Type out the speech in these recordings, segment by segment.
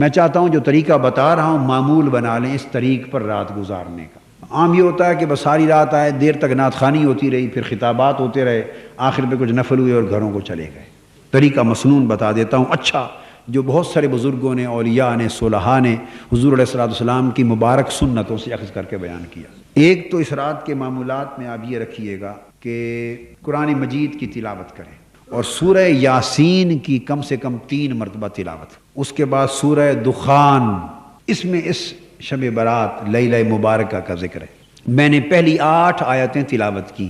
میں چاہتا ہوں جو طریقہ بتا رہا ہوں معمول بنا لیں اس طریق پر رات گزارنے کا۔ عام یہ ہوتا ہے کہ بس ساری رات آئے، دیر تک نعت خوانی ہوتی رہی، پھر خطابات ہوتے رہے، آخر پہ کچھ نفل ہوئے اور گھروں کو چلے گئے۔ طریقہ مسنون بتا دیتا ہوں، اچھا، جو بہت سارے بزرگوں نے، اولیاء نے، صلحاء نے حضور علیہ السلام کی مبارک سنتوں سے اخذ کر کے بیان کیا۔ ایک تو اس رات کے معمولات میں آپ یہ رکھیے گا کہ قرآن مجید کی تلاوت کریں، اور سورہ یاسین کی کم سے کم 3 مرتبہ تلاوت۔ اس کے بعد سورہ دخان، اس میں اس شب برات لیلہ مبارکہ کا ذکر ہے۔ میں نے پہلی 8 آیتیں تلاوت کی،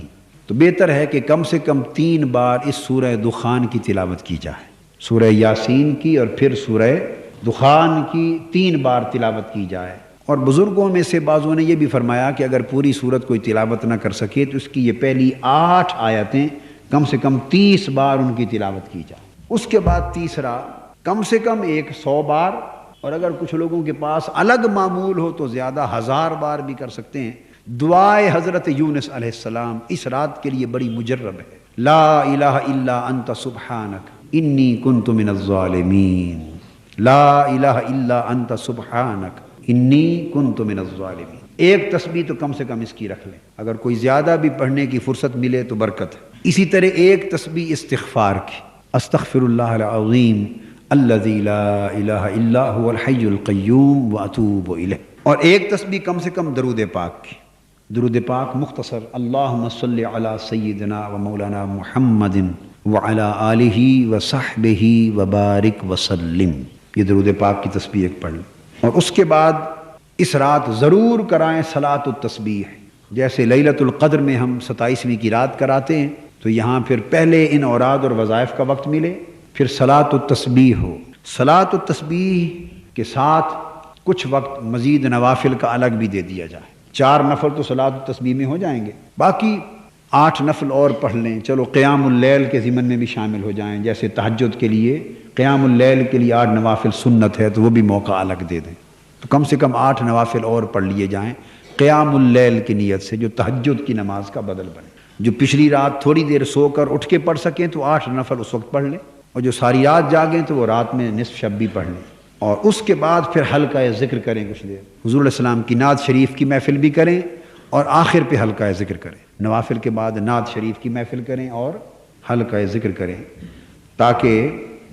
تو بہتر ہے کہ کم سے کم 3 بار اس سورہ دخان کی تلاوت کی جائے، سورہ یاسین کی اور پھر سورہ دخان کی 3 بار تلاوت کی جائے۔ اور بزرگوں میں سے بعضوں نے یہ بھی فرمایا کہ اگر پوری سورت کوئی تلاوت نہ کر سکے تو اس کی یہ پہلی 8 آیتیں کم سے کم 30 بار ان کی تلاوت کی جائے۔ اس کے بعد تیسرا کم سے کم 100 بار، اور اگر کچھ لوگوں کے پاس الگ معمول ہو تو زیادہ 1000 بار بھی کر سکتے ہیں۔ دعائے حضرت یونس علیہ السلام اس رات کے لیے بڑی مجرب ہے۔ لا الہ الا انت سبحانک انی کنت من الظالمین، لا الہ الا انت سبحانک انی کنت من الظالمین۔ ایک تسبیح تو کم سے کم اس کی رکھ لیں، اگر کوئی زیادہ بھی پڑھنے کی فرصت ملے تو برکت ہے۔ اسی طرح ایک تسبیح استغفار کی، استغفر اللہ العظیم الذی لا الہ الا هو الحی القیوم واتوب الیہ۔ اور ایک تسبیح کم سے کم درود پاک کی۔ درود پاک مختصر، اللہم صلی علی سیدنا و مولانا محمد وعلی آلہ وصحبہ وبارک وسلم، یہ درود پاک کی تسبیح ایک پڑھ لیں۔ اور اس کے بعد اس رات ضرور کرائیں صلاۃ التسبیح، جیسے لیلۃ القدر میں ہم 27ویں کی رات کراتے ہیں، تو یہاں پھر پہلے ان اوراد اور وظائف کا وقت ملے، پھر صلاۃ التسبیح ہو۔ صلاۃ التسبیح کے ساتھ کچھ وقت مزید نوافل کا الگ بھی دے دیا جائے۔ 4 نفل تو صلاۃ التسبیح میں ہو جائیں گے، باقی 8 نفل اور پڑھ لیں۔ چلو قیام اللیل کے ضمن میں بھی شامل ہو جائیں، جیسے تہجد کے لیے قیام اللیل کے لیے 8 نوافل سنت ہے تو وہ بھی موقع الگ دے دیں، تو کم سے کم 8 نوافل اور پڑھ لیے جائیں قیام اللیل کی نیت سے، جو تہجد کی نماز کا بدل بنے۔ جو پچھلی رات تھوڑی دیر سو کر اٹھ کے پڑھ سکیں تو 8 نفل اس وقت پڑھ لیں، اور جو ساری رات جاگیں تو وہ رات میں نصف شب بھی پڑھ لیں۔ اور اس کے بعد پھر حلقہ ذکر کریں، کچھ دیر حضور علیہ السلام کی نعت شریف کی محفل بھی کریں، اور آخر پہ حلقہ ذکر کریں۔ نوافل کے بعد نعت شریف کی محفل کریں اور حلقہ ذکر کریں، تاکہ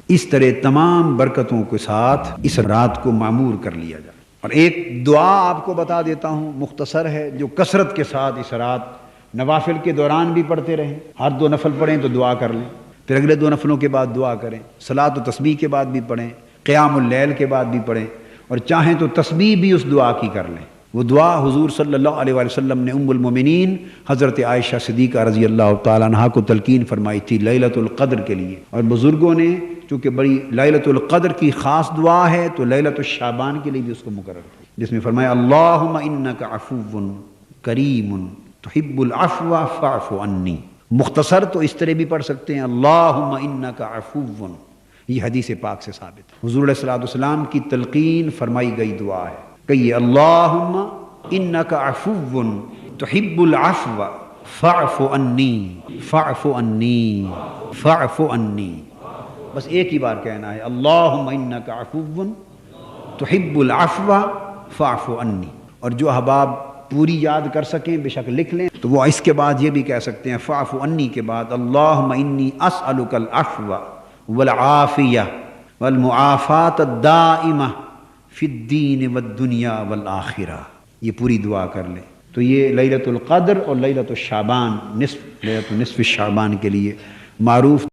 اس طرح تمام برکتوں کے ساتھ اس رات کو معمور کر لیا جائے۔ اور ایک دعا آپ کو بتا دیتا ہوں، مختصر ہے، جو کثرت کے ساتھ اس رات نوافل کے دوران بھی پڑھتے رہیں۔ ہر 2 نفل پڑھیں تو دعا کر لیں، پھر اگلے 2 نفلوں کے بعد دعا کریں، صلاۃ و تسبیح کے بعد بھی پڑھیں، قیام اللیل کے بعد بھی پڑھیں، اور چاہیں تو تسبیح بھی اس دعا کی کر لیں۔ وہ دعا حضور صلی اللہ علیہ وآلہ وسلم نے ام المومنین حضرت عائشہ صدیقہ رضی اللہ تعالیٰ عنہا کو تلقین فرمائی تھی لیلۃ القدر کے لیے، اور بزرگوں نے چونکہ بڑی لیلۃ القدر کی خاص دعا ہے تو لیلۃ الشعبان کے لیے بھی اس کو مقرر کیا، جس میں فرمایا اللہم انک عفو کریم تحب العفو فاعف عنی۔ مختصر تو اس طرح بھی پڑھ سکتے ہیں اللہم انک عفو، یہ حدیث پاک سے ثابت ہے، حضور علیہ السلام کی تلقین فرمائی گئی دعا ہے۔ کہیے اللہم انک عفو تحب العفو فاعف عنی، فاعف عنی، فاعف عنی، بس ایک ہی بار کہنا ہے اللہم انک عفو تحب العفو فاعف عنی۔ اور جو احباب پوری یاد کر سکیں بے شک لکھ لیں، تو وہ اس کے بعد یہ بھی کہہ سکتے ہیں فاعف عنی کے بعد اللہم انی اسألک العفو والعافیہ والمعافاة الدائمہ فی الدین والدنیا والآخرہ، یہ پوری دعا کر لیں۔ تو یہ لیلۃ القدر اور لیلۃ الشعبان، لیلۃ نصف شعبان کے لیے معروف